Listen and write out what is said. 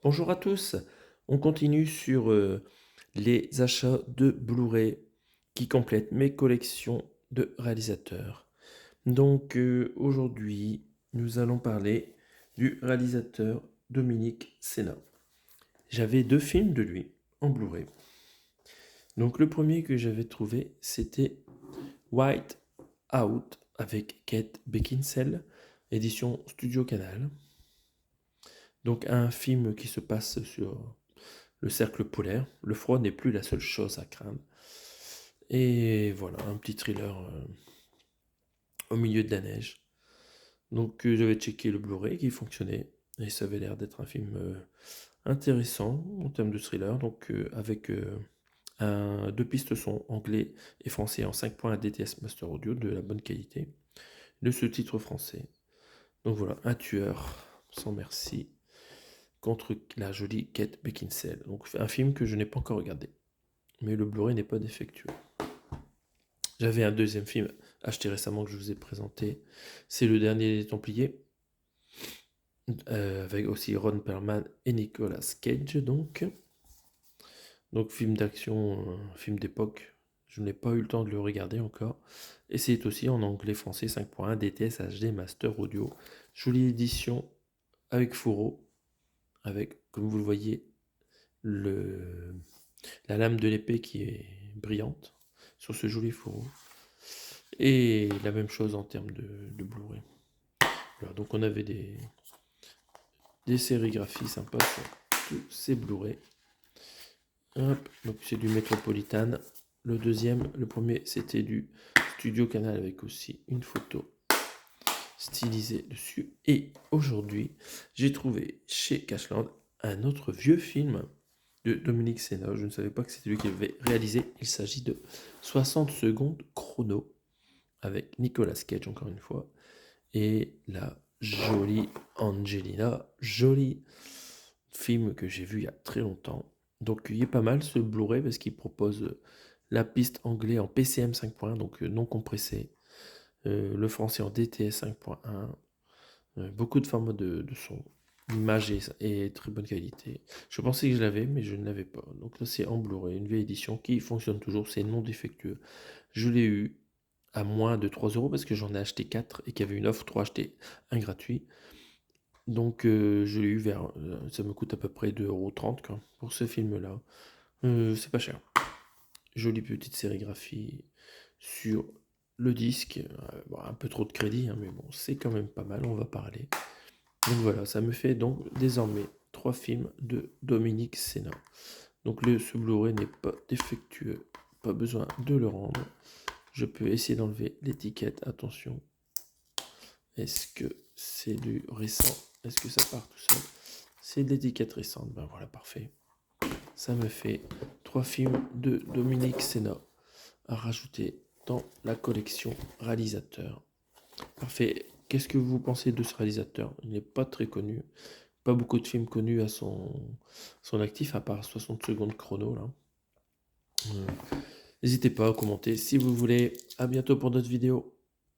Bonjour à tous, on continue sur les achats de Blu-ray qui complètent mes collections de réalisateurs. Donc aujourd'hui, nous allons parler du réalisateur Dominique Sena. J'avais 2 films de lui en Blu-ray. Donc le premier que j'avais trouvé, c'était White Out avec Kate Beckinsale, édition Studio Canal. Donc un film qui se passe sur le cercle polaire. Le froid n'est plus la seule chose à craindre. Et voilà, un petit thriller au milieu de la neige. Donc j'avais checké le Blu-ray qui fonctionnait. Et ça avait l'air d'être un film intéressant en termes de thriller. Donc avec deux pistes son anglais et français en 5 points à DTS Master Audio de la bonne qualité. Le sous-titre français. Donc voilà, un tueur sans merci contre la jolie Kate Beckinsale. Donc un film que je n'ai pas encore regardé. Mais le Blu-ray n'est pas défectueux. J'avais un deuxième film acheté récemment que je vous ai présenté. C'est Le Dernier des Templiers. Avec aussi Ron Perlman et Nicolas Cage. Donc film d'action, film d'époque. Je n'ai pas eu le temps de le regarder encore. Et c'est aussi en anglais français 5.1 DTS HD Master Audio. Jolie édition avec fourreau. Avec, comme vous le voyez, la lame de l'épée qui est brillante sur ce joli fourreau. Et la même chose en termes de Blu-ray. Voilà, donc on avait des sérigraphies sympas sur tous ces Blu-ray. Hop, donc c'est du Metropolitan. Le premier, c'était du Studio Canal avec aussi une photo stylisée dessus. Et aujourd'hui, j'ai trouvé chez Cashland un autre vieux film de Dominique Sena. Je ne savais pas que c'était lui qui l'avait réalisé. Il s'agit de 60 secondes chrono avec Nicolas Cage, encore une fois, et la jolie Angelina Jolie. Film que j'ai vu il y a très longtemps. Donc il est pas mal ce Blu-ray parce qu'il propose la piste anglais en PCM 5.1, donc non compressé, le français en DTS 5.1, beaucoup de formats de son. L'image est très bonne qualité. Je pensais que je l'avais, mais je ne l'avais pas. Donc là, c'est en Blu-ray, une vieille édition qui fonctionne toujours, c'est non défectueux. Je l'ai eu à moins de 3 euros parce que j'en ai acheté 4 et qu'il y avait une offre 3 achetés, 1 gratuit. Donc je l'ai eu vers, ça me coûte à peu près 2,30 € quoi, pour ce film-là. C'est pas cher. Jolie petite sérigraphie sur le disque. Bon, un peu trop de crédit, hein, mais bon, c'est quand même pas mal, on va parler. Donc voilà, ça me fait donc désormais 3 films de Dominique Sena. Donc ce Blu-ray n'est pas défectueux, pas besoin de le rendre. Je peux essayer d'enlever l'étiquette, attention. Est-ce que c'est du récent? Est-ce que ça part tout seul? C'est de l'étiquette récente, ben voilà, parfait. Ça me fait 3 films de Dominique Sena à rajouter dans la collection réalisateur. Parfait. Qu'est-ce que vous pensez de ce réalisateur? Il n'est pas très connu. Pas beaucoup de films connus à son actif, à part 60 secondes chrono, là. N'hésitez pas à commenter si vous voulez. À bientôt pour d'autres vidéos.